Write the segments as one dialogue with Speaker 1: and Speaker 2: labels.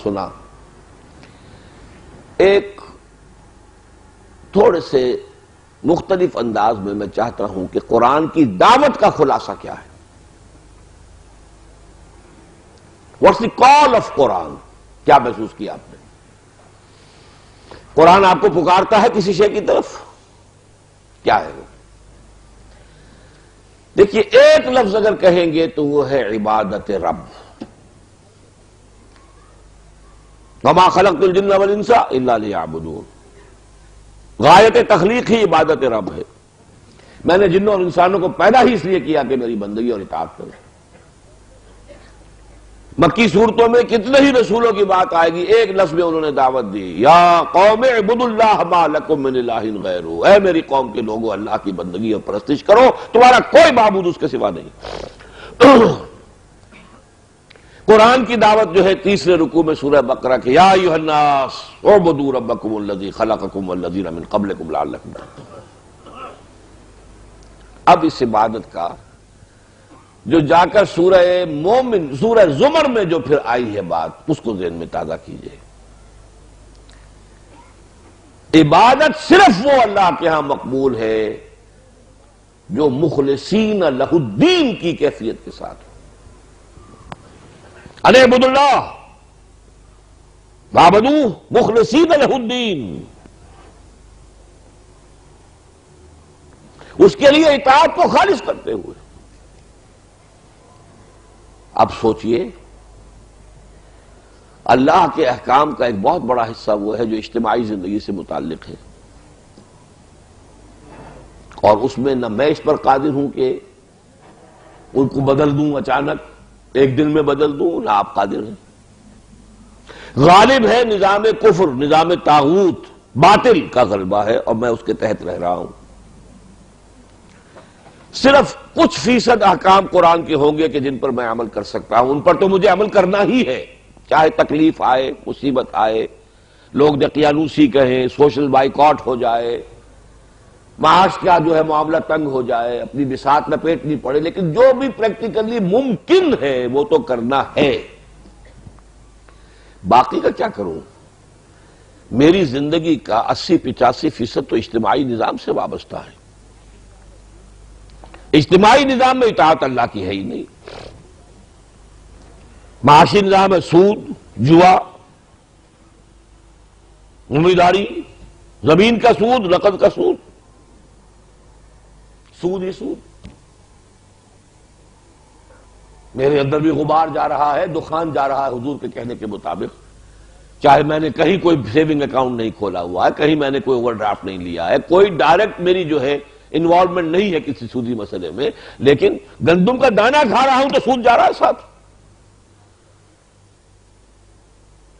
Speaker 1: سنا، ایک تھوڑے سے مختلف انداز میں چاہتا ہوں کہ قرآن کی دعوت کا خلاصہ کیا ہے. واٹس دی کال آف قرآن؟ کیا محسوس کیا آپ نے؟ قرآن آپ کو پکارتا ہے کسی شے کی طرف؟ کیا ہے وہ؟ دیکھیے، ایک لفظ اگر کہیں گے تو وہ ہے عبادت رب. وما خلقت الجن والانس الا لیعبدون. غایت تخلیق ہی عبادت رب ہے. میں نے جنوں اور انسانوں کو پیدا ہی اس لیے کیا کہ میری بندگی اور اطاعت کریں. مکی صورتوں میں کتنے ہی رسولوں کی بات آئے گی، ایک لفظ میں انہوں نے دعوت دی، یا قوم اعبدوا اللہ ما لکم من الہ غیرہ. اے میری قوم کے لوگوں، اللہ کی بندگی اور پرستش کرو، تمہارا کوئی معبود اس کے سوا نہیں. قرآن کی دعوت جو ہے تیسرے رکوع میں سورہ بقرہ کے یا ایھا الناس اعبدوا ربکم الذی خلقکم والذین من قبلکم لعلکم تتقون. اب اس عبادت کا جو جا کر سورہ مومن، سورہ زمر میں جو پھر آئی ہے بات، اس کو ذہن میں تازہ کیجئے. عبادت صرف وہ اللہ کے ہاں مقبول ہے جو مخلصین لہ الدین کی کیفیت کے ساتھ ہو. ان اعبدوا اللہ وعبدوہ مخلصین لہ الدین. اس کے لیے اطاعت کو خالص کرتے ہوئے. اب سوچئے، اللہ کے احکام کا ایک بہت بڑا حصہ وہ ہے جو اجتماعی زندگی سے متعلق ہے، اور اس میں نہ میں اس پر قادر ہوں کہ ان کو بدل دوں اچانک، ایک دن میں بدل دوں، نہ آپ قادر ہیں. غالب ہے نظام کفر، نظام طاغوت، باطل کا غلبہ ہے، اور میں اس کے تحت رہ رہا ہوں. صرف کچھ فیصد احکام قرآن کے ہوں گے کہ جن پر میں عمل کر سکتا ہوں، ان پر تو مجھے عمل کرنا ہی ہے، چاہے تکلیف آئے، مصیبت آئے، لوگ دقیانوسی کہیں، سوشل بائیکاٹ ہو جائے، معاش کا جو ہے معاملہ تنگ ہو جائے، اپنی بساط لپیٹنی پڑے، لیکن جو بھی پریکٹیکلی ممکن ہے وہ تو کرنا ہے. باقی کا کیا کروں؟ میری زندگی کا 80-85% تو اجتماعی نظام سے وابستہ ہے. اجتماعی نظام میں اطاعت اللہ کی ہے ہی نہیں. معاشی نظام ہے سود، جوا، امیداری، زمین کا سود، نقد کا سود، سود ہی سود. میرے اندر بھی غبار جا رہا ہے، دخان جا رہا ہے حضور کے کہنے کے مطابق. چاہے میں نے کہیں کوئی سیونگ اکاؤنٹ نہیں کھولا ہوا ہے، کہیں میں نے کوئی اوور ڈرافٹ نہیں لیا ہے، کوئی ڈائریکٹ میری جو ہے انوالومنٹ نہیں ہے کسی سودی مسئلے میں، لیکن گندم کا دانہ کھا رہا ہوں تو سود جا رہا ہے ساتھ.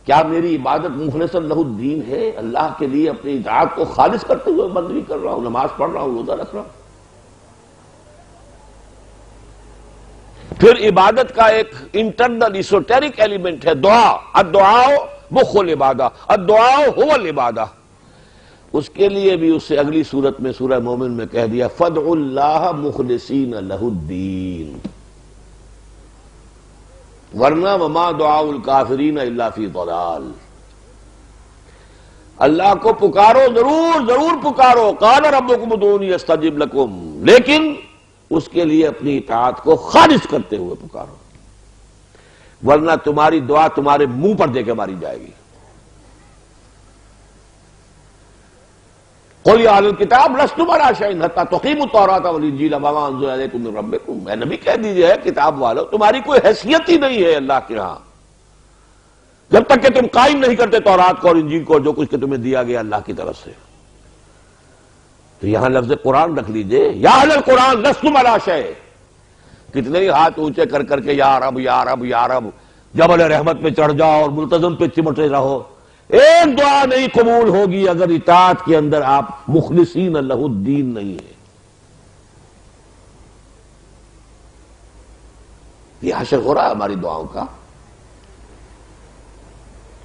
Speaker 1: کیا میری عبادت مخلصا لہ الدین ہے؟ اللہ کے لیے اپنی اطاعت کو خالص کرتے ہوئے بندگی کر رہا ہوں، نماز پڑھ رہا ہوں، روزہ رکھ رہا ہوں. پھر عبادت کا ایک انٹرنل ایسوٹیرک ایلیمنٹ ہے دعا. الدعاء مخ العبادہ، الدعاء هو العبادہ. اس کے لیے بھی اس سے اگلی صورت میں سورہ مومن میں کہہ دیا فادعوا اللہ مخلصین لہ الدین، ورنہ وما دعاء الکافرین الا فی ضلال. اللہ کو پکارو، ضرور ضرور پکارو، قال ربکم ادعونی استجب لکم، لیکن اس کے لیے اپنی اطاعت کو خالص کرتے ہوئے پکارو، ورنہ تمہاری دعا تمہارے منہ پر دے کے ماری جائے گی. قل یا اہل الکتاب لستم علی شیء حتی تقیموا التوراۃ والانجیل وما انزل الیکم من ربکم. اے نبی کہہ دیجئے کتاب والو، تمہاری کوئی حیثیت ہی نہیں ہے اللہ کے ہاں جب تک کہ تم قائم نہیں کرتے تورات کو اور انجیل کو، جو کچھ کہ تمہیں دیا گیا اللہ کی طرف سے. تو یہاں لفظ قرآن رکھ لیجئے، یا اہل القرآن لستم علی شیء. کتنے ہی ہاتھ اونچے کر کر کے یا رب یا رب یا رب، جبل رحمت پہ چڑھ جاؤ اور ملتزم پہ چمٹے رہو، ایک دعا نہیں قبول ہوگی اگر اطاعت کے اندر آپ مخلصین لہ الدین نہیں ہیں. یہ حشر ہو رہا ہے ہماری دعاؤں کا.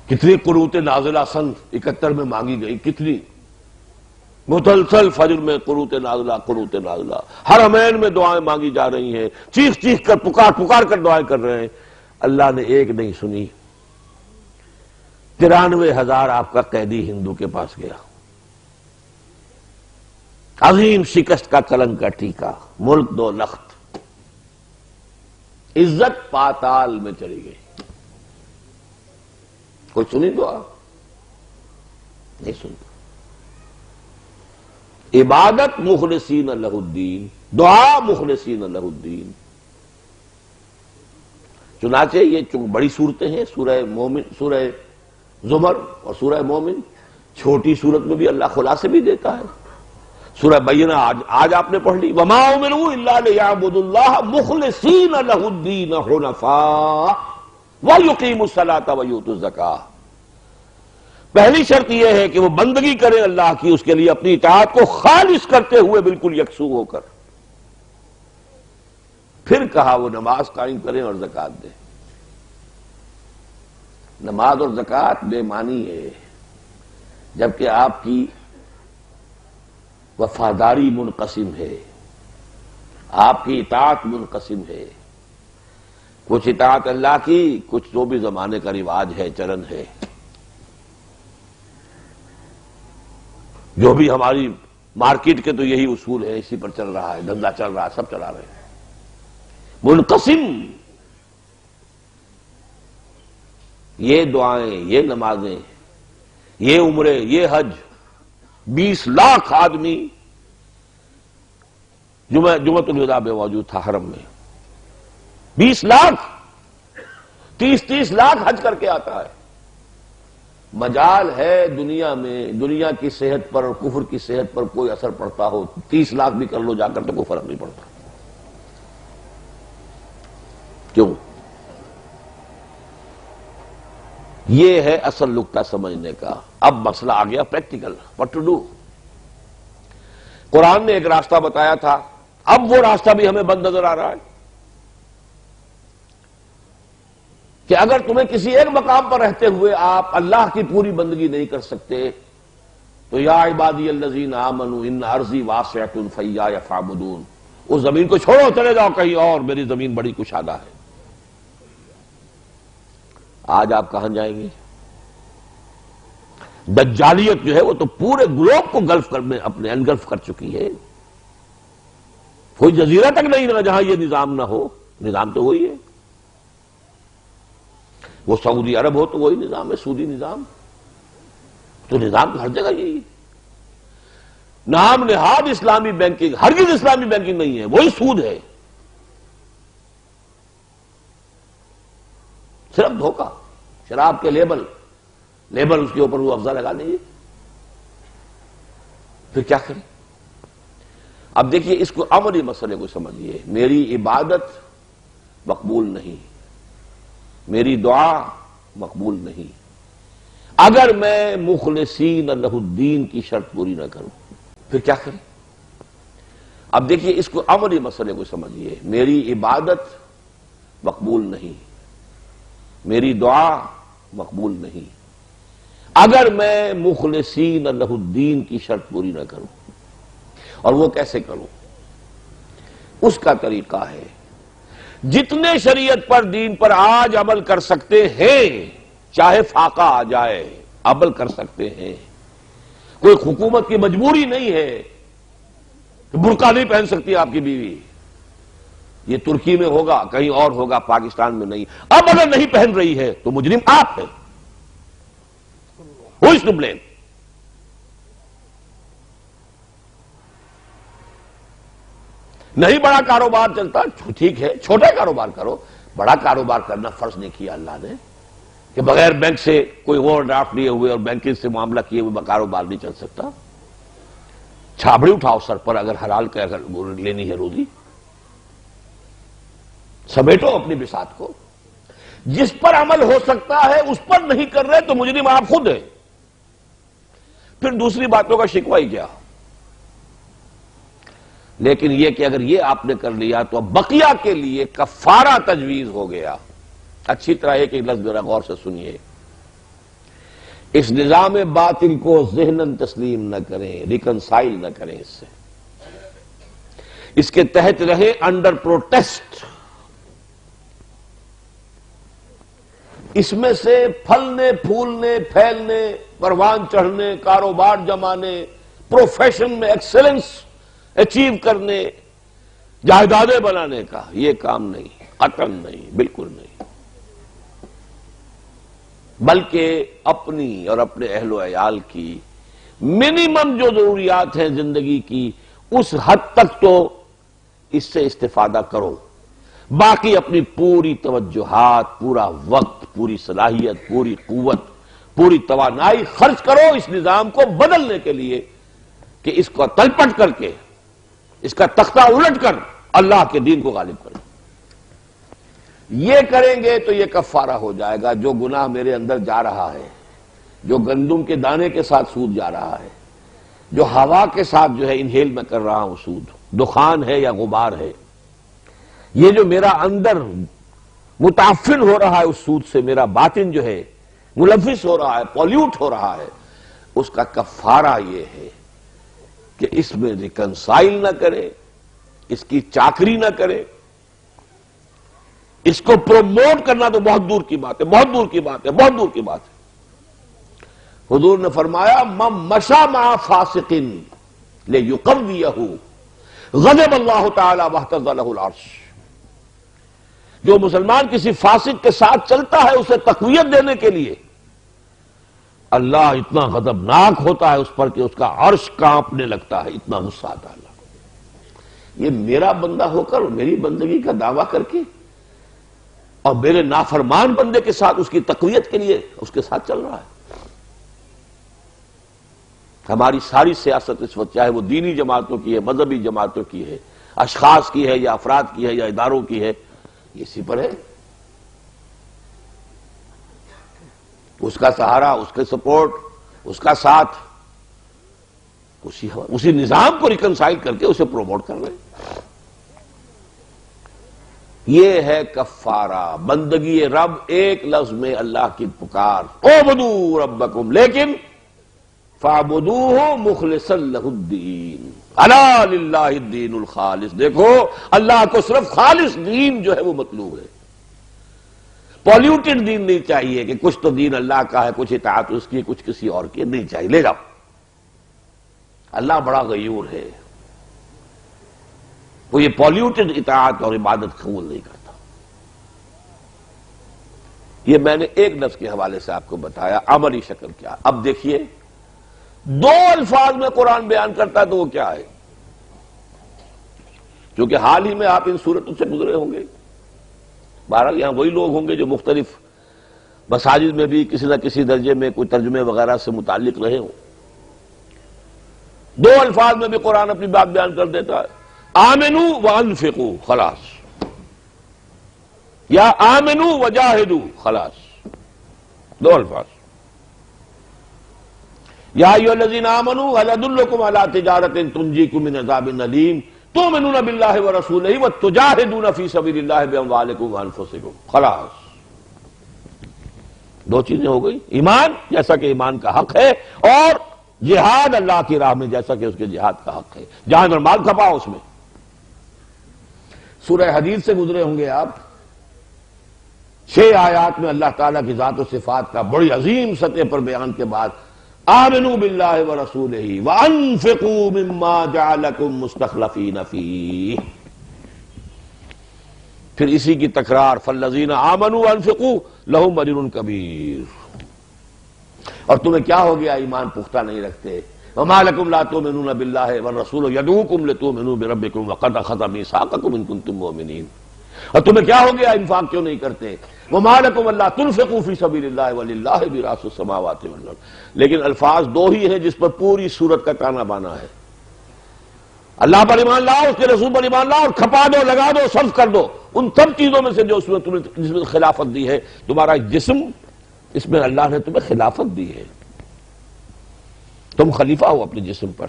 Speaker 1: کتنی قنوت نازلہ سن 71 میں مانگی گئی، کتنی مسلسل فجر میں قنوت نازلہ، حرمین میں دعائیں مانگی جا رہی ہیں، چیخ چیخ کر پکار پکار کر دعائیں کر رہے ہیں. اللہ نے ایک نہیں سنی. 93,000 آپ کا قیدی ہندو کے پاس گیا، عظیم شکست کا کلنگ کا ٹیکا، ملک دو لخت، عزت پاتال میں چلی گئی۔ کوئی سنی دعا؟ نہیں سنتا۔ عبادت مخلصین لہ الدین، دعا مخلصین لہ الدین۔ چنانچہ یہ بڑی صورتیں ہیں، سورہ مومن، سورہ زمر اور سورہ مومن، چھوٹی صورت میں بھی اللہ خلاصے بھی دیتا ہے۔ سورہ بینہ آج آپ نے پڑھ لی، وما امروا الا لیعبدوا اللہ مخلصین لہ الدین حنفاء ویقیموا الصلاۃ ویؤتوا الزکاۃ۔ پہلی شرط یہ ہے کہ وہ بندگی کرے اللہ کی، اس کے لیے اپنی اطاعت کو خالص کرتے ہوئے بالکل یکسو ہو کر۔ پھر کہا وہ نماز قائم کریں اور زکوٰۃ دیں۔ نماز اور زکوٰۃ بے معنی ہے جبکہ آپ کی وفاداری منقسم ہے، آپ کی اطاعت منقسم ہے، کچھ اطاعت اللہ کی، کچھ جو بھی زمانے کا رواج ہے، چلن ہے، جو بھی ہماری مارکیٹ کے تو یہی اصول ہے، اسی پر چل رہا ہے، دھندا چل رہا ہے، سب چلا رہے ہیں۔ منقسم یہ دعائیں، یہ نمازیں، یہ عمرے، یہ حج، 20 لاکھ آدمی جمعۃ الوداع میں موجود تھا حرم میں، 20 لاکھ، 30 لاکھ حج کر کے آتا ہے۔ مجال ہے دنیا میں، دنیا کی صحت پر اور کفر کی صحت پر کوئی اثر پڑتا ہو، 30 لاکھ بھی کر لو جا کر تو کوئی فرق نہیں پڑتا۔ کیوں؟ یہ ہے اصل نقطہ سمجھنے کا۔ اب مسئلہ آ گیا پریکٹیکل، what to do۔ قرآن نے ایک راستہ بتایا تھا، اب وہ راستہ بھی ہمیں بند نظر آ رہا ہے کہ اگر تمہیں کسی ایک مقام پر رہتے ہوئے آپ اللہ کی پوری بندگی نہیں کر سکتے تو یا عبادی الذین آمنوا ان ارضی واسعۃ فایای فاعبدون، اس زمین کو چھوڑو، چلے جاؤ کہیں اور، میری زمین بڑی کشادہ ہے۔ آج آپ کہاں جائیں گے؟ دجالیت جو ہے وہ تو پورے گلوب کو اپنے انگلف کر چکی ہے، کوئی جزیرہ تک نہیں رہا جہاں یہ نظام نہ ہو۔ نظام تو وہی ہے، وہ سعودی عرب ہو تو وہی نظام ہے، سودی نظام، تو نظام ہر جگہ یہی ہے۔ نام نہاد اسلامی بینکنگ، ہرگز اسلامی بینکنگ نہیں ہے، وہی سود ہے، صرف دھوکہ۔ شراب کے لیبل اس کے اوپر وہ افزا لگا دیجیے، پھر کیا کریں؟ اب دیکھیے اس کو عملی مسئلے کو سمجھیے۔ میری عبادت مقبول نہیں، میری دعا مقبول نہیں اگر میں مخلصین لہ الدین کی شرط پوری نہ کروں، پھر کیا کریں؟ اب دیکھیے اس کو عملی مسئلے کو سمجھیے۔ میری عبادت مقبول نہیں، میری دعا مقبول نہیں اگر میں مخلصین لہ الدین کی شرط پوری نہ کروں۔ اور وہ کیسے کروں؟ اس کا طریقہ ہے جتنے شریعت پر، دین پر آج عمل کر سکتے ہیں، چاہے فاقہ آ جائے عمل کر سکتے ہیں۔ کوئی حکومت کی مجبوری نہیں ہے کہ برقع نہیں پہن سکتی آپ کی بیوی، یہ ترکی میں ہوگا، کہیں اور ہوگا، پاکستان میں نہیں۔ اب اگر نہیں پہن رہی ہے تو مجرم آپ ہیں، who is to blame؟ نہیں بڑا کاروبار چلتا، ٹھیک ہے، چھوٹا کاروبار کرو، بڑا کاروبار کرنا فرض نہیں کیا اللہ نے کہ بغیر بینک سے کوئی اوور ڈرافٹ لیے ہوئے اور بینکنگ سے معاملہ کیے ہوئے کاروبار نہیں چل سکتا۔ چھابڑی اٹھاؤ سر پر اگر حلال کا لینی ہے روزی، سمیٹو اپنی بساط کو۔ جس پر عمل ہو سکتا ہے اس پر نہیں کر رہے تو مجرم آپ خود ہیں، پھر دوسری باتوں کا شکوہ ہی کیا؟ لیکن یہ کہ اگر یہ آپ نے کر لیا تو اب بقیہ کے لیے کفارہ تجویز ہو گیا۔ اچھی طرح ایک لفظ ذرا غور سے سنیے، اس نظام باطل کو ذہناً تسلیم نہ کریں، ریکنسائل نہ کریں اس سے، اس کے تحت رہیں انڈر پروٹیسٹ۔ اس میں سے پھلنے پھولنے پھیلنے پروان چڑھنے کاروبار جمانے پروفیشن میں ایکسلنس اچیو کرنے جائیدادیں بنانے کا یہ کام نہیں، قطعاً نہیں، بالکل نہیں، بلکہ اپنی اور اپنے اہل و عیال کی منیمم جو ضروریات ہیں زندگی کی اس حد تک تو اس سے استفادہ کرو، باقی اپنی پوری توجہات، پورا وقت، پوری صلاحیت، پوری قوت، پوری توانائی خرچ کرو اس نظام کو بدلنے کے لیے کہ اس کو تلپٹ کر کے اس کا تختہ الٹ کر اللہ کے دین کو غالب کرو۔ یہ کریں گے تو یہ کفارہ ہو جائے گا۔ جو گناہ میرے اندر جا رہا ہے، جو گندم کے دانے کے ساتھ سود جا رہا ہے، جو ہوا کے ساتھ جو ہے انہیل میں کر رہا ہوں سود، دخان ہے یا غبار ہے، یہ جو میرا اندر متعفن ہو رہا ہے اس سود سے، میرا باطن جو ہے ملوث ہو رہا ہے، پولیوٹ ہو رہا ہے، اس کا کفارہ یہ ہے کہ اس میں ریکنسائل نہ کرے، اس کی چاکری نہ کرے، اس کو پروموٹ کرنا تو بہت دور کی بات ہے، بہت دور کی بات ہے، بہت دور کی بات ہے۔ حضور نے فرمایا من مشى مع فاسق لیقویہ غضب اللہ تعالی واہتز لہ العرش۔ جو مسلمان کسی فاسق کے ساتھ چلتا ہے اسے تقویت دینے کے لیے، اللہ اتنا غضبناک ہوتا ہے اس پر کہ اس کا عرش کانپنے لگتا ہے، اتنا غصہ آتا ہے اللہ۔ یہ میرا بندہ ہو کر میری بندگی کا دعویٰ کر کے اور میرے نافرمان بندے کے ساتھ اس کی تقویت کے لیے اس کے ساتھ چل رہا ہے۔ ہماری ساری سیاست اس وقت چاہے وہ دینی جماعتوں کی ہے، مذہبی جماعتوں کی ہے، اشخاص کی ہے یا افراد کی ہے یا اداروں کی ہے، اسی پر ہے۔ اس کا سہارا، اس کے سپورٹ، اس کا ساتھ، اسی نظام کو ریکنسائل کر کے اسے پروموٹ کر رہے ہیں۔ یہ ہے کفارہ، بندگی رب ایک لفظ میں اللہ کی پکار، اعبدوا ربکم، لیکن فاعبدوہ مخلصا لہ الدین، الا للہ الدین الخالص۔ دیکھو اللہ کو صرف خالص دین جو ہے وہ مطلوب ہے، پولیوٹڈ دین نہیں چاہیے کہ کچھ تو دین اللہ کا ہے، کچھ اطاعت اس کی، کچھ کسی اور کی، نہیں چاہیے، لے جاؤ۔ اللہ بڑا غیور ہے، وہ یہ پولیوٹڈ اطاعت اور عبادت قبول نہیں کرتا۔ یہ میں نے ایک لفظ کے حوالے سے آپ کو بتایا، عملی شکل کیا۔ اب دیکھیے دو الفاظ میں قرآن بیان کرتا ہے تو وہ کیا ہے؟ کیونکہ حال ہی میں آپ ان صورتوں سے گزرے ہوں گے، بہرحال یہاں وہی لوگ ہوں گے جو مختلف مساجد میں بھی کسی نہ کسی درجے میں کوئی ترجمے وغیرہ سے متعلق رہے ہوں۔ دو الفاظ میں بھی قرآن اپنی بات بیان کر دیتا ہے، آمنوا وانفقوا، خلاص، یا آمنوا وجاہدوا، خلاص، دو الفاظ۔ یا ایھا الذین آمنوا هل ادلکم علی تجارۃ تنجیکم من عذاب الیم تؤمنون باللہ ورسولہ وتجاہدون فی سبیل اللہ باموالکم وانفسکم، خلاص، دو چیزیں ہو گئی، ایمان جیسا کہ ایمان کا حق ہے، اور جہاد اللہ کی راہ میں جیسا کہ اس کے جہاد کا حق ہے، جان اور مال کھپاؤ اس میں۔ سورہ حدید سے گزرے ہوں گے آپ، 6 آیات میں اللہ تعالیٰ کی ذات و صفات کا بڑی عظیم سطح پر بیان کے بعد آمنوا باللہ ورسولہ وانفقوا مما جعلکم مستخلفین فیہ، پھر اسی کی تکرار فالذین آمنوا وانفقوا لہم اجر کبیر۔ اور تمہیں کیا ہو گیا ایمان پختہ نہیں رکھتے؟ وما لکم لا تؤمنون باللہ والرسول یدعوکم لتؤمنوا بربکم وقد اخذ میثاقکم ان کنتم مؤمنین۔ اور تمہیں کیا ہو گیا انفاق کیوں نہیں کرتے؟ وما لکم الا تنفقوا فی سبیل اللہ وللہ میراث السماوات والارض۔ لیکن الفاظ دو ہی ہیں جس پر پوری سورت کا تانا بانا ہے، اللہ پر ایمان لاؤ، اس کے رسول پر ایمان لاؤ، اور کھپا دو، لگا دو، صرف کر دو ان سب چیزوں میں سے جو اس میں تمہیں جس میں خلافت دی ہے۔ تمہارا جسم، اس میں اللہ نے تمہیں خلافت دی ہے، تم خلیفہ ہو اپنے جسم پر،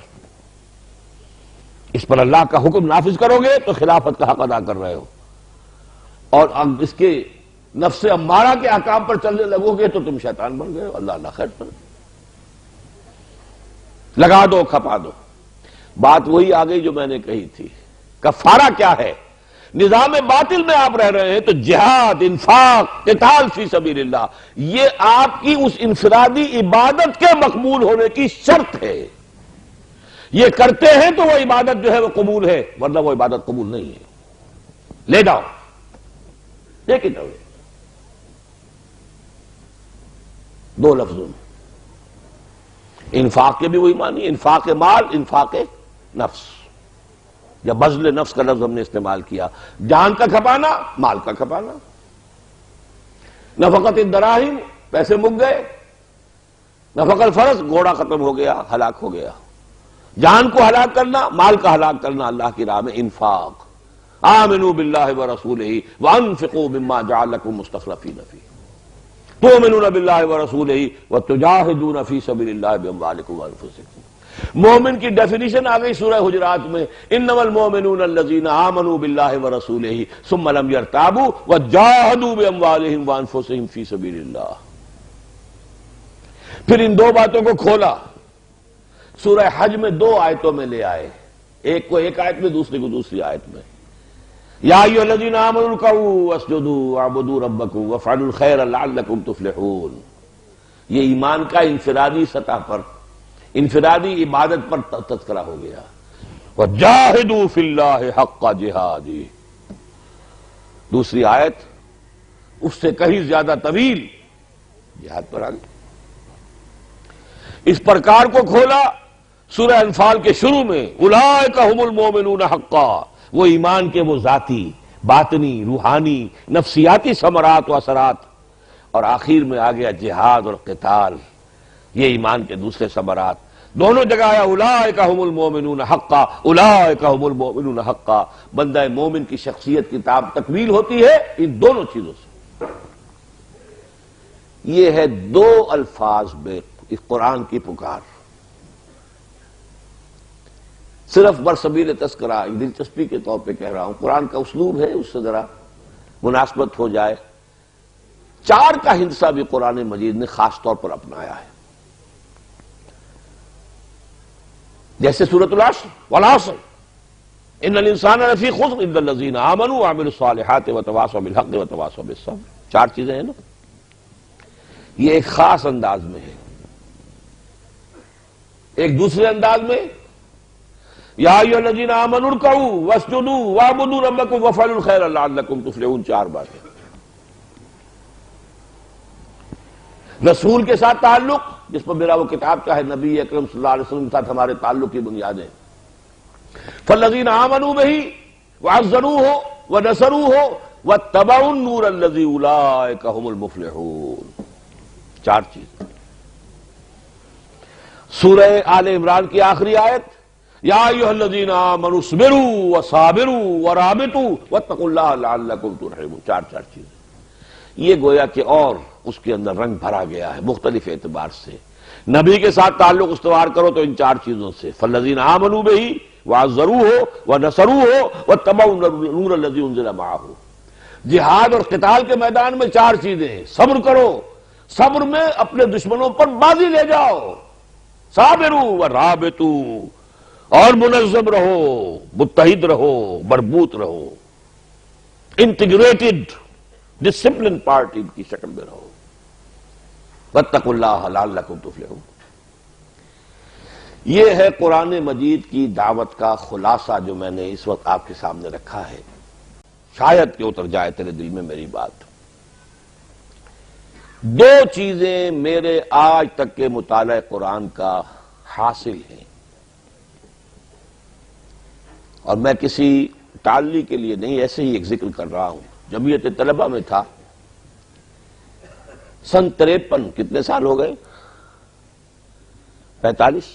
Speaker 1: اس پر اللہ کا حکم نافذ کرو گے تو خلافت کا حق ادا کر رہے ہو، اور اب اس کے نفس امارہ کے احکام پر چلنے لگو گے تو تم شیطان بن گئے ہو۔ اللہ خیر پر لگا دو، کھپا دو۔ بات وہی آ گئی جو میں نے کہی تھی، کفارہ کیا ہے؟ نظام باطل میں آپ رہ رہے ہیں تو جہاد، انفاق، قتال فی سبیل اللہ یہ آپ کی اس انفرادی عبادت کے مقبول ہونے کی شرط ہے. یہ کرتے ہیں تو وہ عبادت جو ہے وہ قبول ہے، ورنہ وہ عبادت قبول نہیں ہے. لے جاؤ دیکھیں تو دو لفظوں میں انفاق کے بھی وہی معنی، انفاق مال، انفاق نفس. یا بذل نفس کا لفظ ہم نے استعمال کیا، جان کا کھپانا، مال کا کھپانا. نفقت الدراہم، پیسے مک گئے. نفق الفرس، گھوڑا ختم ہو گیا، ہلاک ہو گیا. جان کو ہلاک کرنا، مال کا ہلاک کرنا اللہ کی راہ میں انفاق. آمنوا باللہ ورسولہ وانفقوا مما جعلکم مستخلفین فیہ تؤمنون باللہ ورسولہ وتجاہدون فی سبیل اللہ باموالکم وانفسکم. مومن کی ڈیفینیشن آ گئی سورہ حجرات میں، انما المؤمنون الذین آمنوا باللہ ورسولہ ثم لم یرتابوا وجاہدوا باموالہم وانفسہم فی سبیل اللہ. پھر ان دو باتوں کو کھولا، سورہ حج میں دو آیتوں میں لے آئے، ایک کو ایک آیت میں، دوسری کو دوسری آیت میں. یا ایھا الذین آمنوا ارکعوا واسجدوا واعبدوا ربکم وافعلوا الخیر لعلکم تفلحون. یہ ایمان کا انفرادی سطح پر، انفرادی عبادت پر تذکرہ ہو گیا. وجاہدوا فی اللہ حق جہادہ. دوسری آیت اس سے کہیں زیادہ طویل جہاد پر آ گئی. اس پرکار کو کھولا سورہ انفال کے شروع میں، اولئک ھم المؤمنون حقا. وہ ایمان کے وہ ذاتی، باطنی، روحانی، نفسیاتی ثمرات و اثرات. اور آخر میں آ گیا جہاد اور قتال، یہ ایمان کے دوسرے ثمرات. دونوں جگہ آیا اولئک ھم المؤمنون حقا، اولئک ھم المؤمنون حقا. بندہ مومن کی شخصیت کی تکمیل ہوتی ہے ان دونوں چیزوں سے. یہ ہے دو الفاظ میں اس قرآن کی پکار. صرف برسبیل تذکرہ، ایک دلچسپی کے طور پہ کہہ رہا ہوں، قرآن کا اسلوب ہے اس سے ذرا مناسبت ہو جائے. چار کا ہندسہ بھی قرآن مجید نے خاص طور پر اپنایا ہے. جیسے سورۃ العصر، والعصر ان الانسان لفی خسر الا الذین آمنوا وعملوا الصالحات وتواصوا بالحق وتواصوا بالصبر. چار چیزیں ہیں نا. یہ ایک خاص انداز میں ہے. ایک دوسرے انداز میں یا ایھا الذین آمنوا ارکعوا واسجدوا واعبدوا ربکم وافعلوا الخیر لعلکم تفلحون. چار باتیں. رسول کے ساتھ تعلق، جس پر میرا وہ کتاب چاہے نبی اکرم صلی اللہ علیہ وسلم کے ساتھ ہمارے تعلق کی بنیادیں. فالذین آمنوا بہ وعزروہ ونصروہ واتبعوا النور الذی اولئک ھم المفلحون. چار چیز. سورہ آل عمران کی آخری آیت، یا ایھا الذین آمنوا اصبروا وصابروا ورابطوا واتقوا اللہ لعلکم ترحمون. چار چیزیں. یہ گویا کہ اور اس کے اندر رنگ بھرا گیا ہے مختلف اعتبار سے. نبی کے ساتھ تعلق استوار کرو تو ان چار چیزوں سے، فالذین آمنوا بہ وعزروہ ونصروہ واتبعوا النور الذی انزل معہ. جہاد اور قتال کے میدان میں چار چیزیں ہیں. صبر کرو، صبر میں اپنے دشمنوں پر بازی لے جاؤ. صابروا ورابطوا، اور منظم رہو، متحد رہو، مربوط رہو، انٹیگریٹڈ ڈسپلن پارٹی کی شکل میں رہو. واتقوا اللہ لعلکم تفلحون. یہ ہے قرآن مجید کی دعوت کا خلاصہ جو میں نے اس وقت آپ کے سامنے رکھا ہے. شاید کہ اتر جائے تیرے دل میں میری بات. دو چیزیں میرے آج تک کے مطالعہ قرآن کا حاصل ہیں، اور میں کسی تعلی کے لیے نہیں، ایسے ہی ایک ذکر کر رہا ہوں. جمعیت طلبہ میں تھا سن 53، کتنے سال ہو گئے؟ 45.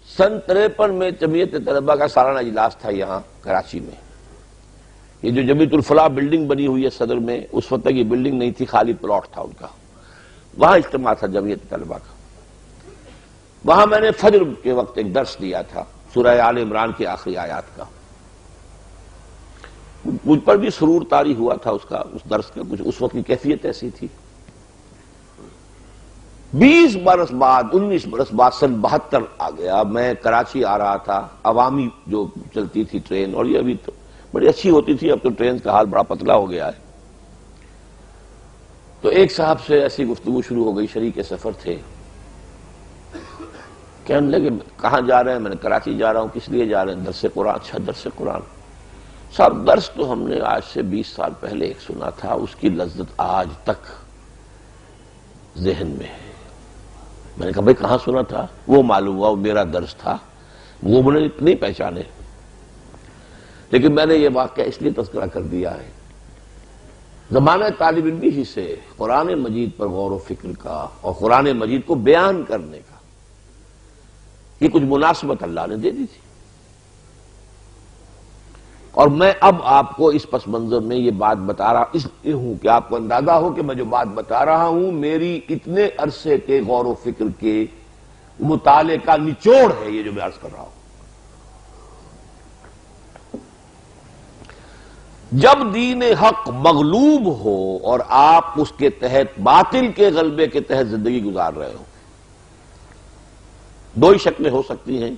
Speaker 1: سن 53 میں جمعیت طلبہ کا سالانہ اجلاس تھا یہاں کراچی میں. یہ جو جمیعت الفلاح بلڈنگ بنی ہوئی ہے صدر میں، اس وقت تک یہ بلڈنگ نہیں تھی، خالی پلاٹ تھا ان کا. وہاں اجتماع تھا جمعیت طلبہ کا. وہاں میں نے فجر کے وقت ایک درس دیا تھا سورہ آل عمران کی آخری آیات کا. مجھ پر بھی سرور طاری ہوا تھا اس درس کا. کچھ اس وقت کی کیفیت ایسی تھی. 20 برس بعد 19 برس بعد سن 72 آ گیا. میں کراچی آ رہا تھا, عوامی جو چلتی تھی ٹرین, اور یہ ابھی تو بڑی اچھی ہوتی تھی, اب تو ٹرین کا حال بڑا پتلا ہو گیا ہے. تو ایک صاحب سے ایسی گفتگو شروع ہو گئی, شریک سفر تھے. کہنے لگے کہاں جا رہے ہیں؟ میں نے کراچی جا رہا ہوں. کس لیے جا رہے ہیں؟ درس قرآن. اچھا درس قرآن. صاحب درس تو ہم نے آج سے 20 سال پہلے ایک سنا تھا, اس کی لذت آج تک ذہن میں ہے. میں نے کہا بھائی کہاں سنا تھا؟ وہ معلوم ہوا وہ میرا درس تھا, وہ میں نے اتنی پہچانے. لیکن میں نے یہ واقعہ اس لیے تذکرہ کر دیا ہے, زمانہ طالب علمی ہی سے قرآن مجید پر غور و فکر کا اور قرآن مجید کو بیان کرنے کا یہ کچھ مناسبت اللہ نے دے دی تھی. اور میں اب آپ کو اس پس منظر میں یہ بات بتا رہا اس لیے ہوں کہ آپ کو اندازہ ہو کہ میں جو بات بتا رہا ہوں میری اتنے عرصے کے غور و فکر کے مطالعے کا نچوڑ ہے یہ جو میں عرض کر رہا ہوں. جب دین حق مغلوب ہو اور آپ اس کے تحت باطل کے غلبے کے تحت زندگی گزار رہے ہو, دو ہی شکلیں ہو سکتی ہیں.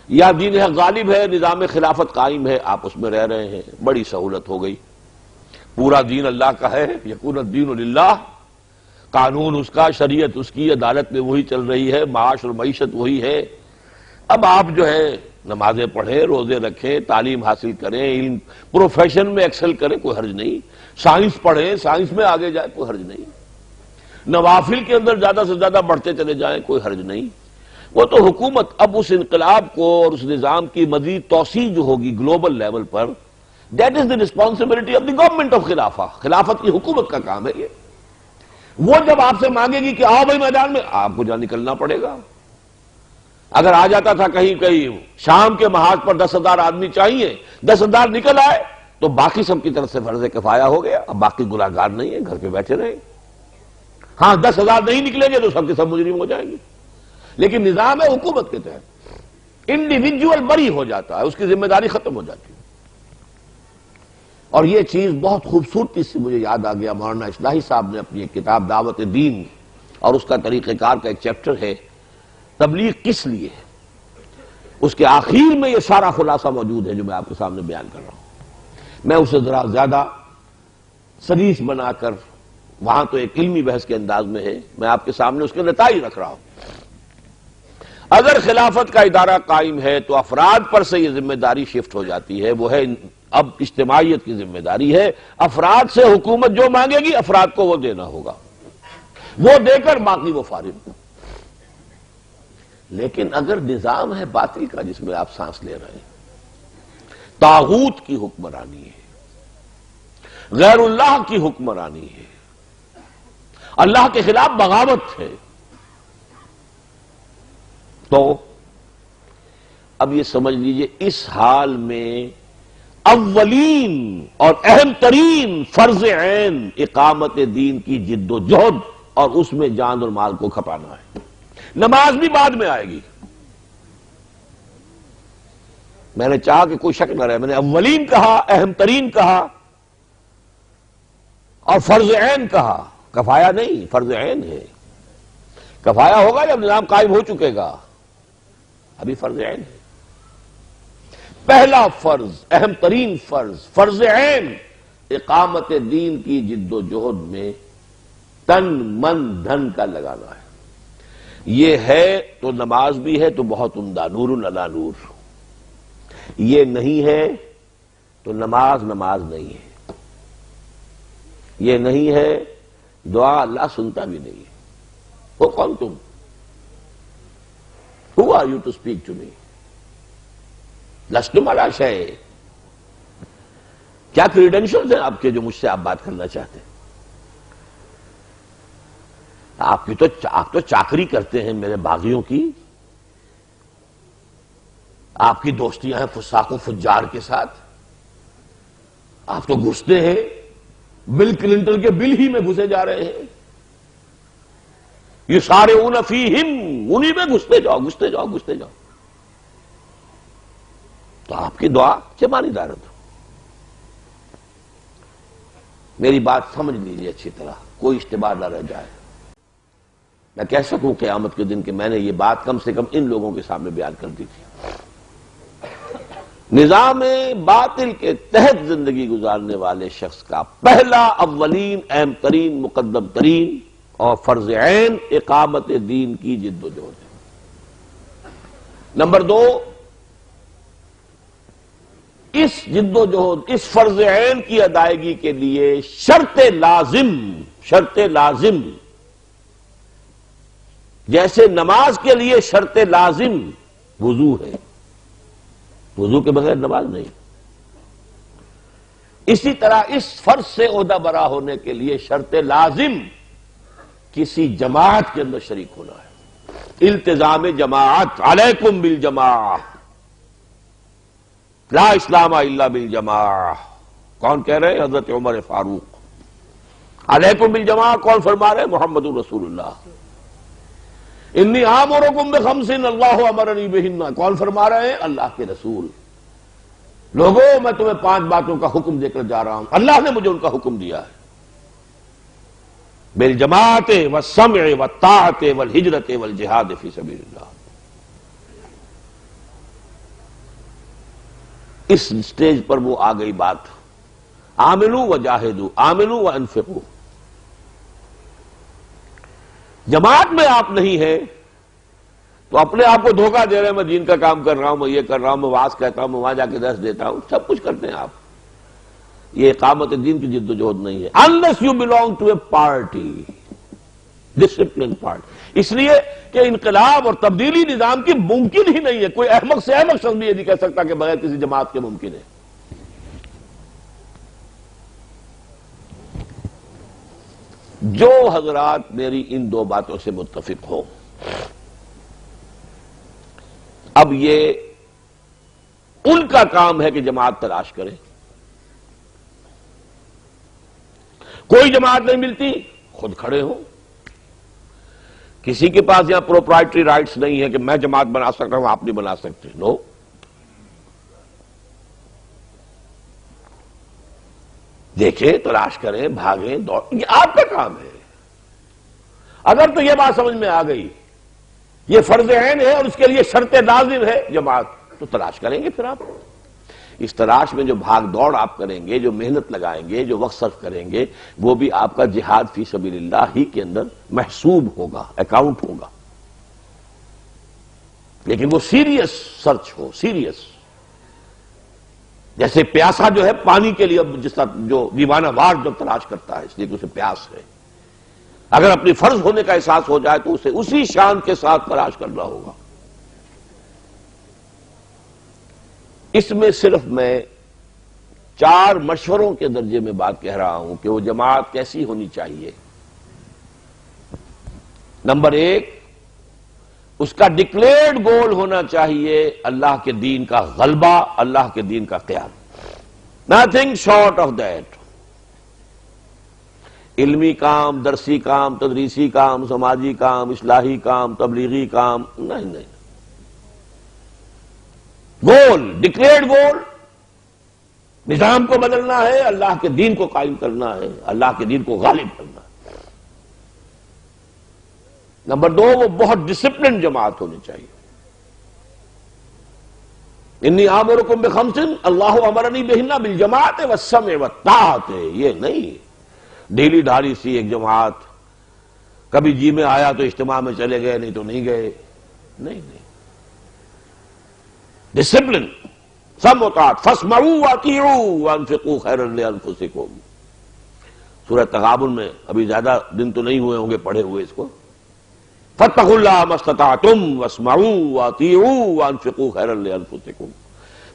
Speaker 1: یا دین حق غالب ہے, نظام خلافت قائم ہے, آپ اس میں رہ رہے ہیں, بڑی سہولت ہو گئی, پورا دین اللہ کا ہے, یکون الدین للہ, قانون اس کا, شریعت اس کی, عدالت میں وہی چل رہی ہے, معاش اور معیشت وہی ہے. اب آپ جو ہے نمازیں پڑھیں, روزے رکھیں, تعلیم حاصل کریں, علم پروفیشن میں ایکسل کریں, کوئی حرج نہیں. سائنس پڑھیں, سائنس میں آگے جائیں, کوئی حرج نہیں. نوافل کے اندر زیادہ سے زیادہ بڑھتے چلے جائیں, کوئی حرج نہیں. وہ تو حکومت اب اس انقلاب کو اور اس نظام کی مزید توسیع جو ہوگی گلوبل لیول پر, that is the responsibility of the government of خلافہ. خلافت کی حکومت کا کام ہے یہ. وہ جب آپ سے مانگے گی کہ آؤ بھائی میدان میں, آپ کو جہاں نکلنا پڑے گا. اگر آ جاتا تھا کہیں شام کے محاذ پر 10,000 آدمی چاہیے, 10,000 نکل آئے تو باقی سب کی طرف سے فرض کفایہ ہو گیا. اب باقی گناہگار نہیں ہے, گھر پہ بیٹھے رہیں. ہاں 10,000 نہیں نکلیں گے تو سب کے سب مجرم ہو جائیں گے. لیکن نظام ہے حکومت کے تحت انڈیویجول بری ہو جاتا ہے, اس کی ذمہ داری ختم ہو جاتی ہے. اور یہ چیز بہت خوبصورتی سے مجھے یاد آ گیا, مولانا اصلاحی صاحب نے اپنی ایک کتاب دعوت دین اور اس کا طریقہ کار کا ایک چیپٹر ہے تبلیغ کس لیے, اس کے آخر میں یہ سارا خلاصہ موجود ہے جو میں آپ کے سامنے بیان کر رہا ہوں. میں اسے ذرا زیادہ سلیس بنا کر, وہاں تو ایک علمی بحث کے انداز میں ہے, میں آپ کے سامنے اس کے نتائج رکھ رہا ہوں. اگر خلافت کا ادارہ قائم ہے تو افراد پر سے یہ ذمہ داری شفٹ ہو جاتی ہے, وہ ہے اب اجتماعیت کی ذمہ داری ہے. افراد سے حکومت جو مانگے گی افراد کو وہ دینا ہوگا, وہ دے کر باقی وہ فارغ. لیکن اگر نظام ہے باطل کا جس میں آپ سانس لے رہے ہیں, طاغوت کی حکمرانی ہے, غیر اللہ کی حکمرانی ہے, اللہ کے خلاف بغاوت ہے, تو اب یہ سمجھ لیجئے اس حال میں اولین اور اہم ترین فرض عین اقامت دین کی جد و جہد اور اس میں جان اور مال کو کھپانا ہے. نماز بھی بعد میں آئے گی. میں نے چاہا کہ کوئی شک نہ رہے, میں نے اولین کہا, اہم ترین کہا اور فرض عین کہا. کفایہ نہیں, فرض عین ہے. کفایہ ہوگا جب نظام قائم ہو چکے گا, ابھی فرض عین ہے. پہلا فرض, اہم ترین فرض, فرض عین اقامت دین کی جد و جہد میں تن من دھن کا لگانا ہے. یہ ہے تو نماز بھی ہے تو بہت عمدہ, نور علی نور. یہ نہیں ہے تو نماز نہیں ہے. یہ نہیں ہے دعا اللہ سنتا بھی نہیں ہے. وہ کون تم؟ Who are you to speak to me? لستم علی شیء. کیا کریڈینشلز ہیں آپ کے جو مجھ سے آپ بات کرنا چاہتے ہیں؟ آپ تو چاکری کرتے ہیں میرے باغیوں کی, آپ کی دوستیاں ہیں فساق و فجار کے ساتھ, آپ تو گھستے ہیں بل کلنٹن کے بل ہی میں گھسے جا رہے ہیں. یہ سارے فیہم, انہی میں گھستے جاؤ گھستے جاؤ گھستے جاؤ. تو آپ کی دعا کیا مانی دارت ہو. میری بات سمجھ لیجیے اچھی طرح, کوئی اشتباہ نہ رہ جائے. میں کہہ سکوں قیامت کے دن کہ میں نے یہ بات کم سے کم ان لوگوں کے سامنے بیان کر دی تھی۔ نظام باطل کے تحت زندگی گزارنے والے شخص کا پہلا، اولین، اہم ترین، مقدم ترین اور فرض عین اقامت دین کی جد و جہد ہے۔ نمبر دو، اس جد و جہد، اس فرض عین کی ادائیگی کے لیے شرط لازم جیسے نماز کے لیے شرط لازم وضو ہے، وضو کے بغیر نماز نہیں، اسی طرح اس فرض سے عہدہ برا ہونے کے لیے شرط لازم کسی جماعت کے اندر شریک ہونا ہے، التزام جماعت، علیکم بالجماعہ، لا اسلام الا بالجماعہ۔ کون کہہ رہے ہیں؟ حضرت عمر فاروق۔ علیکم بالجماعہ کون فرما رہے ہیں؟ محمد رسول اللہ۔ انی آمرکم بخمس اللہ امرنی بہن، کون فرما رہے ہیں؟ اللہ کے رسول۔ لوگوں میں تمہیں 5 باتوں کا حکم دے کر جا رہا ہوں، اللہ نے مجھے ان کا حکم دیا ہے، بالجماعت والسمع والطاعت والہجرت والجہاد فی سبیل اللہ۔ اس سٹیج پر وہ آ گئی بات، آمنوا وجاہدوا، آمنوا وانفقوا۔ جماعت میں آپ نہیں ہیں تو اپنے آپ کو دھوکہ دے رہے ہیں، میں دین کا کام کر رہا ہوں، میں یہ کر رہا ہوں، میں وعظ کہتا ہوں، میں وہاں جا کے درس دیتا ہوں، سب کچھ کرتے ہیں آپ، یہ اقامت دین کی جد و جہد نہیں ہے۔ unless you belong to a party، disciplined party۔ اس لیے کہ انقلاب اور تبدیلی نظام کی ممکن ہی نہیں ہے، کوئی احمق سے احمق شخص بھی یہ نہیں کہہ سکتا کہ بغیر کسی جماعت کے ممکن ہے۔ جو حضرات میری ان 2 باتوں سے متفق ہو، اب یہ ان کا کام ہے کہ جماعت تلاش کریں۔ کوئی جماعت نہیں ملتی، خود کھڑے ہو۔ کسی کے پاس یہاں پروپرائٹری رائٹس نہیں ہے کہ میں جماعت بنا سکتا ہوں، آپ نہیں بنا سکتے، نو۔ دیکھیں، تلاش کریں، بھاگیں، دوڑیں، یہ آپ کا کام ہے۔ اگر تو یہ بات سمجھ میں آ گئی، یہ فرض عین ہے اور اس کے لیے شرط لازم ہے جماعت، تو تلاش کریں گے پھر آپ۔ اس تلاش میں جو بھاگ دوڑ آپ کریں گے، جو محنت لگائیں گے، جو وقت صرف کریں گے، وہ بھی آپ کا جہاد فی سبیل اللہ ہی کے اندر محسوب ہوگا، اکاؤنٹ ہوگا، لیکن وہ سیریس سرچ ہو، سیریس۔ جیسے پیاسا جو ہے پانی کے لیے جس طرح جو دیوانہ وار جب تلاش کرتا ہے، اس لیے کہ اسے پیاس ہے، اگر اپنی فرض ہونے کا احساس ہو جائے تو اسے اسی شان کے ساتھ تلاش کرنا ہوگا۔ اس میں صرف میں 4 مشوروں کے درجے میں بات کہہ رہا ہوں کہ وہ جماعت کیسی ہونی چاہیے۔ نمبر 1، اس کا ڈکلیئرڈ گول ہونا چاہیے اللہ کے دین کا غلبہ، اللہ کے دین کا قیام، نتھنگ شارٹ آف دیٹ۔ علمی کام، درسی کام، تدریسی کام، سماجی کام، اصلاحی کام، تبلیغی کام، نہیں۔ گول، ڈکلیئرڈ گول، نظام کو بدلنا ہے، اللہ کے دین کو قائم کرنا ہے، اللہ کے دین کو غالب کرنا ہے۔ نمبر 2، وہ بہت ڈسپلن جماعت ہونی چاہیے۔ انی آمرکم بخمس اللہ امرنی بہن بالجماعت والسمع والطاعت، یہ نہیں ڈھیلی ڈھالی سی ایک جماعت، کبھی جی میں آیا تو اجتماع میں چلے گئے، نہیں تو نہیں گئے، نہیں۔ ڈسپلن، سب مطاعت، فاسمعوا واطیعوا وانفقوا خیرا لانفسکم۔ سورہ تغابن میں، ابھی زیادہ دن تو نہیں ہوئے ہوں گے پڑھے ہوئے اس کو، فاتقوا اللہ ما استطعتم واسمعوا واطیعوا وانفقوا خیرا لانفسکم۔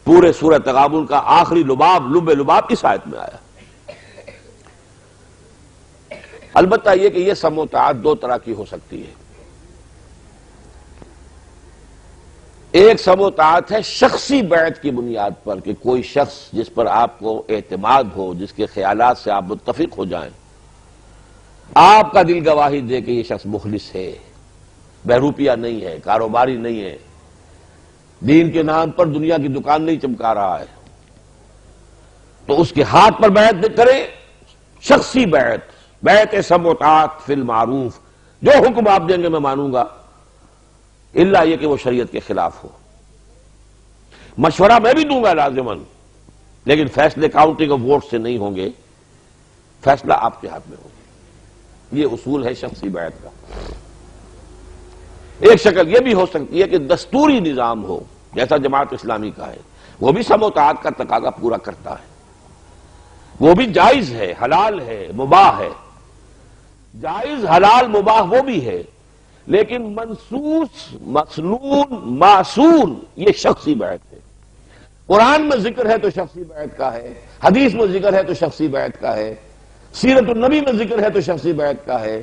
Speaker 1: پورے سورہ تغابن کا آخری لب لباب اس آیت میں آیا۔ البتہ یہ کہ یہ سم و طاعت 2 طرح کی ہو سکتی ہے۔ ایک سم و طاعت ہے شخصی بیعت کی بنیاد پر، کہ کوئی شخص جس پر آپ کو اعتماد ہو، جس کے خیالات سے آپ متفق ہو جائیں، آپ کا دل گواہی دے کہ یہ شخص مخلص ہے، بہروپیہ نہیں ہے، کاروباری نہیں ہے، دین کے نام پر دنیا کی دکان نہیں چمکا رہا ہے، تو اس کے ہاتھ پر بیعت کریں، شخصی بیعت، بیعت سم و طاعت فی المعروف، جو حکم آپ دیں گے میں مانوں گا، الا یہ کہ وہ شریعت کے خلاف ہو۔ مشورہ میں بھی دوں گا لازماً، لیکن فیصلے کاؤنٹنگ آف ووٹ سے نہیں ہوں گے، فیصلہ آپ کے ہاتھ میں ہوگا۔ یہ اصول ہے شخصی بیعت کا۔ ایک شکل یہ بھی ہو سکتی ہے کہ دستوری نظام ہو، جیسا جماعت اسلامی کا ہے، وہ بھی سم و تعات کا تقاضا پورا کرتا ہے، وہ بھی جائز ہے، حلال ہے، مباح ہے، جائز حلال مباح وہ بھی ہے، لیکن منصوص مسنون معصور یہ شخصی بیعت ہے۔ قرآن میں ذکر ہے تو شخصی بیعت کا ہے، حدیث میں ذکر ہے تو شخصی بیعت کا ہے، سیرت النبی میں ذکر ہے تو شخصی بیعت کا ہے،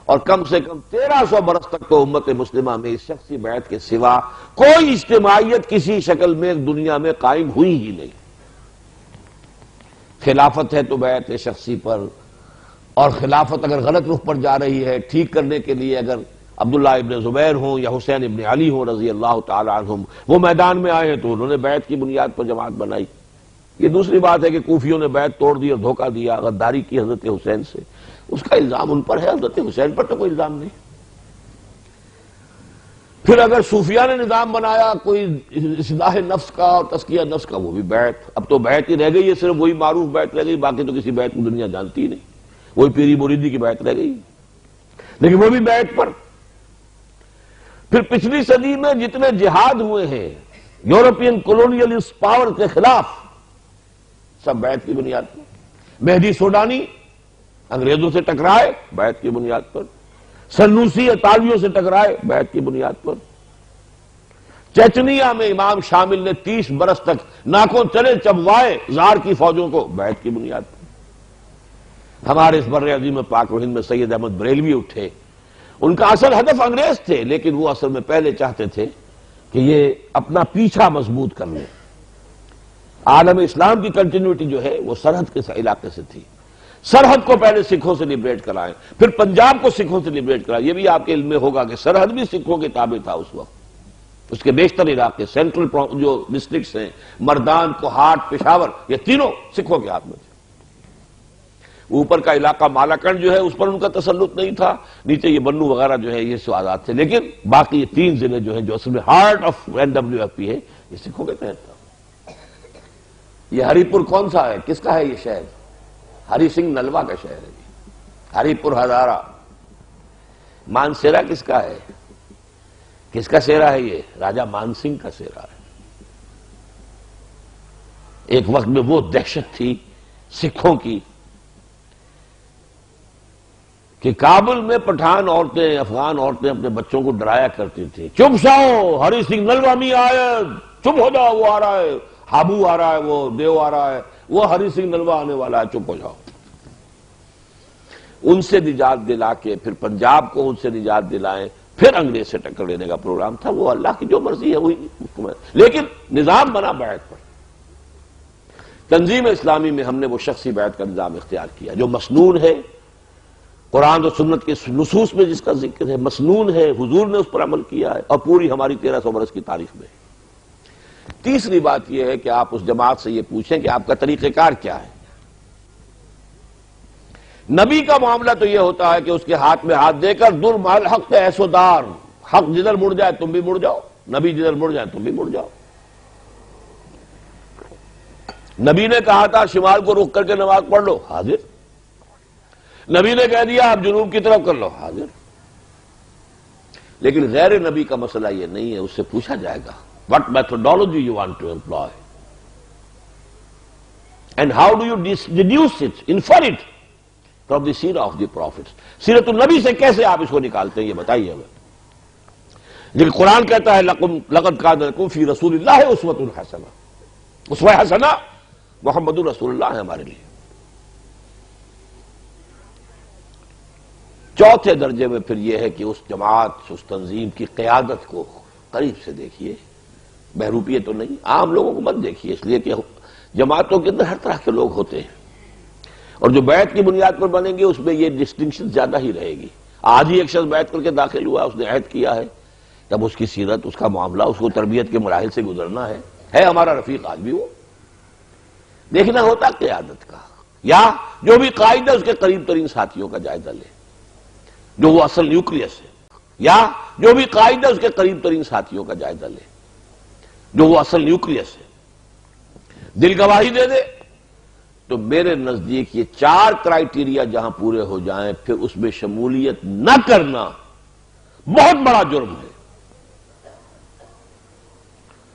Speaker 1: اور کم سے کم 1300 برس تک تو امت مسلمہ میں اس شخصی بیعت کے سوا کوئی اجتماعیت کسی شکل میں دنیا میں قائم ہوئی ہی نہیں۔ خلافت ہے تو بیعت شخصی پر، اور خلافت اگر غلط رخ پر جا رہی ہے ٹھیک کرنے کے لیے اگر عبداللہ ابن زبیر ہوں یا حسین ابن علی ہوں رضی اللہ تعالی عنہم وہ میدان میں آئے ہیں تو انہوں نے بیعت کی بنیاد پر جماعت بنائی۔ یہ دوسری بات ہے کہ کوفیوں نے بیعت توڑ دی اور دھوکہ دیا، غداری کی حضرت حسین سے، اس کا الزام ان پر ہے، حضرت حسین پر تو کوئی الزام نہیں۔ پھر اگر صوفیہ نے نظام بنایا کوئی اصلاح نفس کا اور تزکیہ نفس کا، وہ بھی بیعت، اب تو بیعت ہی رہ گئی ہے، صرف وہی معروف بیعت رہ گئی، باقی تو کسی بیعت کو دنیا جانتی ہی نہیں، وہی پیری مریدی کی بیعت رہ گئی، لیکن وہ بھی بیعت پر۔ پھر پچھلی صدی میں جتنے جہاد ہوئے ہیں یورپین کولونیلسٹ پاور کے خلاف، سب بیعت کی بنیاد پر۔ مہدی سوڈانی انگریزوں سے ٹکرائے بیعت کی بنیاد پر، سنوسی اطالویوں سے ٹکرائے بیعت کی بنیاد پر، چچنیا میں امام شامل نے 30 برس تک ناکوں چلے چبوائے زار کی فوجوں کو بیعت کی بنیاد پر۔ ہمارے اس بر عظیم پاک و ہند میں سید احمد بریلوی اٹھے، ان کا اصل ہدف انگریز تھے، لیکن وہ اصل میں پہلے چاہتے تھے کہ یہ اپنا پیچھا مضبوط کر لیں۔ عالم اسلام کی کنٹینیوٹی جو ہے وہ سرحد کے علاقے سے تھی، سرحد کو پہلے سکھوں سے لبریٹ کرائیں، پھر پنجاب کو سکھوں سے لبریٹ کرائیں۔ یہ بھی آپ کے علم میں ہوگا کہ سرحد بھی سکھوں کے تابع تھا اس وقت، اس کے بیشتر علاقے سینٹرل جو ڈسٹرکٹس ہیں، مردان، کوہاٹ، پشاور، یہ تینوں سکھوں کے ہاتھ میں تھے۔ اوپر کا علاقہ مالاکنڈ جو ہے اس پر ان کا تسلط نہیں تھا، نیچے یہ بنو وغیرہ جو ہے یہ سوادات تھے، لیکن باقی یہ 3 ضلع جو ہیں جو اصل میں ہارٹ آف NWFP ہے یہ سکھوں کے تحت تھا۔ یہ ہری پور کون سا ہے، کس کا ہے یہ شہر؟ ہری سنگھ نلوا کا شہر ہے یہ، ہری پور ہزارہ۔ مانسیرا کس کا ہے، کس کا سیرا ہے یہ؟ راجہ مان سنگھ کا سیرا ہے۔ ایک وقت میں وہ دہشت تھی سکھوں کی کہ کابل میں پٹھان عورتیں، افغان عورتیں اپنے بچوں کو ڈرایا کرتی تھی، چپ جاؤ ہری سنگھ نلوا می آئے، چپ ہو جاؤ وہ آ رہا ہے، ہابو آ رہا ہے، وہ دیو آ رہا ہے، وہ ہری سنگھ نلوا آنے والا ہے، چپ ہو جاؤ۔ ان سے نجات دلا کے پھر پنجاب کو ان سے نجات دلائیں، پھر انگریز سے ٹکر لینے کا پروگرام تھا۔ وہ اللہ کی جو مرضی ہے وہی حکم ہے، لیکن نظام بنا بیعت پر۔ تنظیم اسلامی میں ہم نے وہ شخصی بیعت کا نظام اختیار کیا جو مسنون ہے، قرآن و سنت کے نصوص میں جس کا ذکر ہے، مسنون ہے، حضور نے اس پر عمل کیا ہے، اور پوری ہماری 1300 برس کی تاریخ میں۔ تیسری بات یہ ہے کہ آپ اس جماعت سے یہ پوچھیں کہ آپ کا طریقہ کار کیا ہے۔ نبی کا معاملہ تو یہ ہوتا ہے کہ اس کے ہاتھ میں ہاتھ دے کر در محل حق ایسو دار، حق جدھر مڑ جائے تم بھی مڑ جاؤ، نبی جدھر مڑ جائے تم بھی مڑ جاؤ۔ نبی نے کہا تھا شمال کو رخ کر کے نماز پڑھ لو، حاضر۔ نبی نے کہہ دیا آپ جنوب کی طرف کر لو، حاضر۔ لیکن غیر نبی کا مسئلہ یہ نہیں ہے، اس سے پوچھا جائے گا what methodology you want to employ and how do you deduce it, infer it from the seerah of the prophets۔ سیرت النبی سے کیسے آپ اس کو نکالتے ہیں یہ بتائیے ہمیں۔ لیکن قرآن کہتا ہے لقد کان لکم فی رسول اللہ اسوۃ حسنہ، اسوہ حسنہ محمد رسول اللہ ہے ہمارے لیے۔ چوتھے درجے میں پھر یہ ہے کہ اس جماعت، اس تنظیم کی قیادت کو قریب سے دیکھیے، بہروپیے تو نہیں، عام لوگوں کو مت دیکھیے، اس لیے کہ جماعتوں کے اندر ہر طرح کے لوگ ہوتے ہیں، اور جو بیعت کی بنیاد پر بنیں گے اس میں یہ ڈسٹنکشن زیادہ ہی رہے گی۔ آج ہی ایک شخص بیعت کر کے داخل ہوا، اس نے عہد کیا ہے، تب اس کی سیرت، اس کا معاملہ، اس کو تربیت کے مراحل سے گزرنا ہے ہمارا رفیق آج بھی وہ۔ دیکھنا ہوتا قیادت کا، یا جو بھی قائد ہے اس کے قریب ترین ساتھیوں کا جائزہ لے۔ جو وہ اصل نیوکلیس ہے، یا جو بھی قائد ہے اس کے قریب ترین ساتھیوں کا جائزہ لے، جو وہ اصل نیوکلیس ہے، دل گواہی دے دے۔ تو میرے نزدیک یہ 4 کرائیٹیریا جہاں پورے ہو جائیں، پھر اس میں شمولیت نہ کرنا بہت بڑا جرم ہے۔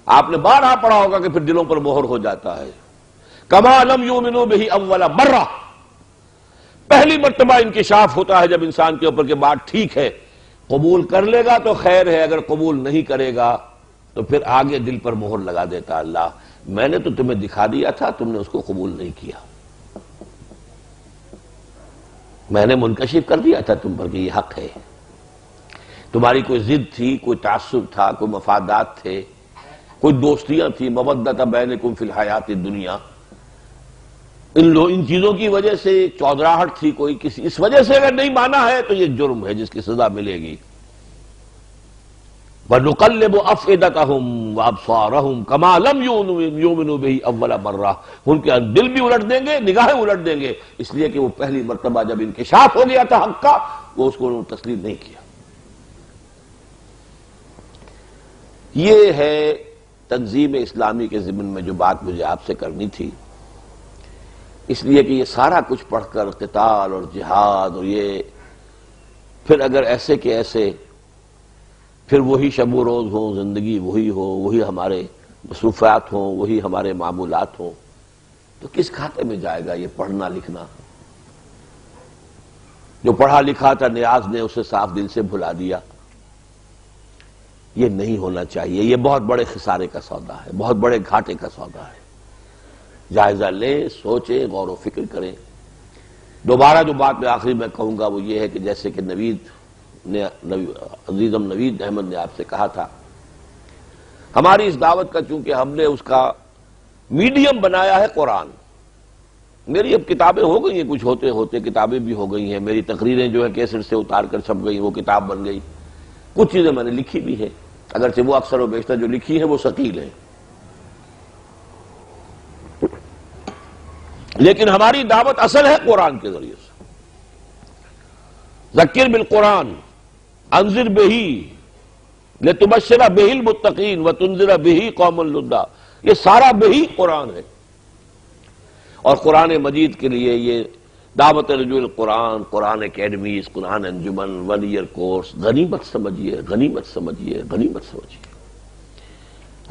Speaker 1: آپ نے بارہا پڑھا ہوگا کہ پھر دلوں پر مہر ہو جاتا ہے، کما لم یؤمنوا بہ اول مرہ، پہلی مرتبہ انکشاف ہوتا ہے جب انسان کے اوپر کہ بات ٹھیک ہے، قبول کر لے گا تو خیر ہے، اگر قبول نہیں کرے گا تو پھر آگے دل پر مہر لگا دیتا اللہ، میں نے تو تمہیں دکھا دیا تھا، تم نے اس کو قبول نہیں کیا، میں نے منکشف کر دیا تھا تم پر کہ یہ حق ہے، تمہاری کوئی ضد تھی، کوئی تعصب تھا، کوئی مفادات تھے، کوئی دوستیاں تھی، مودۃ بینکم فی الحیات الدنیا، ان چیزوں کی وجہ سے چودراہٹ تھی کوئی کسی، اس وجہ سے اگر نہیں مانا ہے تو یہ جرم ہے جس کی سزا ملے گی۔ وَنُقَلِّبُ أَفْئِدَتَهُمْ وَأَبْصَارَهُمْ كَمَا لَمْ يُؤْمِنُوا بِهِ أَوَّلَ مَرَّةٍ، ان کے دل بھی الٹ دیں گے، نگاہیں الٹ دیں گے، اس لیے کہ وہ پہلی مرتبہ جب انکشاف ہو گیا تھا حق کا، وہ اس کو انہوں نے تسلیم نہیں کیا۔ یہ ہے تنظیم اسلامی کے ضمن میں جو بات مجھے آپ سے کرنی تھی، اس لیے کہ یہ سارا کچھ پڑھ کر قتال اور جہاد اور یہ پھر اگر ایسے کہ ایسے پھر وہی شب و روز ہوں، زندگی وہی ہو، وہی ہمارے مصروفات ہوں، وہی ہمارے معمولات ہوں، تو کس کھاتے میں جائے گا یہ پڑھنا لکھنا؟ جو پڑھا لکھا تھا نیاز نے اسے صاف دل سے بھلا دیا، یہ نہیں ہونا چاہیے، یہ بہت بڑے خسارے کا سودا ہے، بہت بڑے گھاٹے کا سودا ہے۔ جائزہ لیں، سوچیں، غور و فکر کریں۔ دوبارہ جو بات میں آخری میں کہوں گا وہ یہ ہے کہ جیسے کہ عزیزم نوید احمد نے آپ سے کہا تھا، ہماری اس دعوت کا چونکہ ہم نے اس کا میڈیم بنایا ہے قرآن، میری اب کتابیں ہو گئی ہیں، کچھ ہوتے ہوتے کتابیں بھی ہو گئی ہیں، میری تقریریں جو ہے کیسٹ سے اتار کر چھپ گئی، وہ کتاب بن گئی، کچھ چیزیں میں نے لکھی بھی ہیں، اگرچہ وہ اکثر و بیشتر جو لکھی ہیں وہ ثقیل ہیں، لیکن ہماری دعوت اصل ہے قرآن کے ذریعے سے۔ ذکر بالقرآن انذر بہ لتبشر بہ المتقین وتنذر بہ قوما لدا، یہ سارا بہی قرآن ہے، اور قرآن مجید کے لیے یہ دعوت رجوع القرآن، قرآن اکیڈمیز، قرآن انجمن، 1 ایئر کورس، غنیمت سمجھیے، غنیمت سمجھیے، غنیمت سمجھیے۔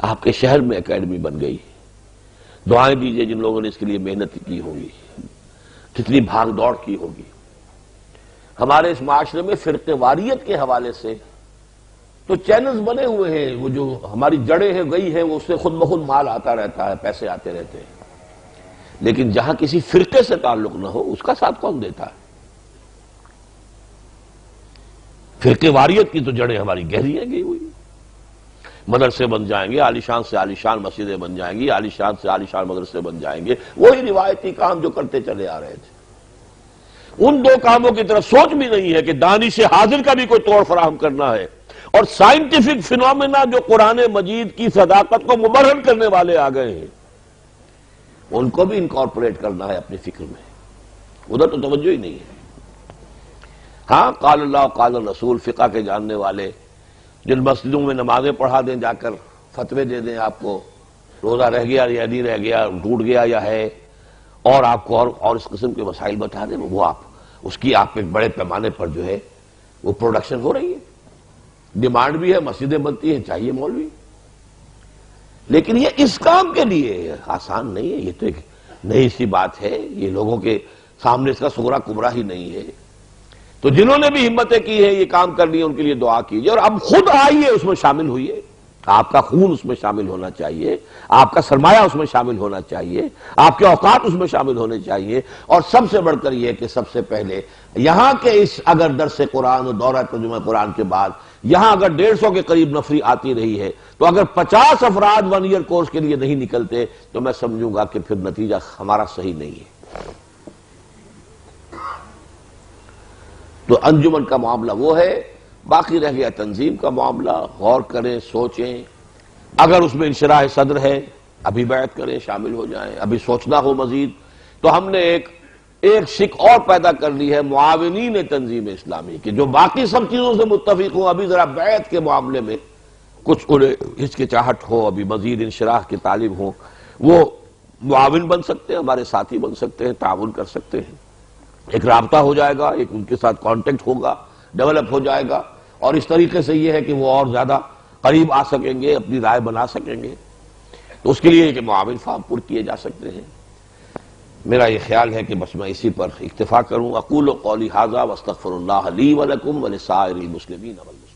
Speaker 1: آپ کے شہر میں اکیڈمی بن گئی، دعائیں دیجئے جن لوگوں نے اس کے لیے محنت کی ہوگی، کتنی بھاگ دوڑ کی ہوگی۔ ہمارے اس معاشرے میں فرقے واریت کے حوالے سے تو چینلز بنے ہوئے ہیں، وہ جو ہماری جڑیں ہیں گئی ہیں، وہ اس سے خود بخود مال آتا رہتا ہے، پیسے آتے رہتے ہیں، لیکن جہاں کسی فرقے سے تعلق نہ ہو اس کا ساتھ کون دیتا ہے؟ فرقے واریت کی تو جڑیں ہماری گہری ہیں گئی ہوئی، مدرسے بن جائیں گے، عالیشان سے عالیشان مسجدیں بن جائیں گی، عالیشان سے عالیشان مدرسے بن جائیں گے، وہی روایتی کام جو کرتے چلے آ رہے تھے۔ ان دو کاموں کی طرف سوچ بھی نہیں ہے کہ دانش حاضر کا بھی کوئی توڑ فراہم کرنا ہے، اور سائنٹیفک فینومینا جو قرآن مجید کی صداقت کو مبرہن کرنے والے آ گئے ہیں، ان کو بھی انکارپوریٹ کرنا ہے اپنی فکر میں، ادھر تو توجہ ہی نہیں ہے۔ ہاں، قال اللہ قال الرسول فقہ کے جاننے والے جن مسجدوں میں نمازیں پڑھا دیں، جا کر فتوے دے دیں آپ کو، روزہ رہ گیا یا نہیں رہ گیا، ٹوٹ گیا یا ہے، اور آپ کو اور اس قسم کے مسائل بتا دیں، وہ آپ اس کی آپ ایک بڑے پیمانے پر جو ہے وہ پروڈکشن ہو رہی ہے، ڈیمانڈ بھی ہے، مسجدیں بنتی ہیں، چاہیے مولوی، لیکن یہ اس کام کے لیے آسان نہیں ہے، یہ تو ایک نئی سی بات ہے، یہ لوگوں کے سامنے اس کا صغرا کبرا ہی نہیں ہے۔ تو جنہوں نے بھی ہمتیں کی ہیں یہ کام کر لی، ان کے لیے دعا کیجیے، اور اب خود آئیے اس میں شامل ہوئیے، آپ کا خون اس میں شامل ہونا چاہیے، آپ کا سرمایہ اس میں شامل ہونا چاہیے، آپ کے اوقات اس میں شامل ہونے چاہیے، اور سب سے بڑھ کر یہ کہ سب سے پہلے یہاں کے اس اگر درس قرآن اور دورہ ترجمہ قرآن کے بعد یہاں اگر 150 کے قریب نفری آتی رہی ہے، تو اگر 50 افراد 1 ایئر کورس کے لیے نہیں نکلتے تو میں سمجھوں گا کہ پھر نتیجہ ہمارا صحیح نہیں ہے۔ تو انجمن کا معاملہ وہ ہے، باقی رہ گیا تنظیم کا معاملہ، غور کریں، سوچیں، اگر اس میں انشراح صدر ہے ابھی بیعت کریں، شامل ہو جائیں، ابھی سوچنا ہو مزید تو ہم نے ایک ایک شک اور پیدا کر لی ہے معاونین تنظیم اسلامی کہ جو باقی سب چیزوں سے متفق ہوں، ابھی ذرا بیعت کے معاملے میں کچھ انہیں ہچکچاہٹ ہو، ابھی مزید انشراح کی طالب ہوں، وہ معاون بن سکتے ہیں، ہمارے ساتھی بن سکتے ہیں، تعاون کر سکتے ہیں، ایک رابطہ ہو جائے گا، ایک ان کے ساتھ کانٹیکٹ ہوگا، ڈیولپ ہو جائے گا، اور اس طریقے سے یہ ہے کہ وہ اور زیادہ قریب آ سکیں گے، اپنی رائے بنا سکیں گے، تو اس کے لیے کہ معاون فارم پر کیے جا سکتے ہیں۔ میرا یہ خیال ہے کہ بس میں اسی پر اکتفا کروں۔ اقول قولی ھذا واستغفر اللہ لی ولکم ولسائر المسلمین والمسلمات۔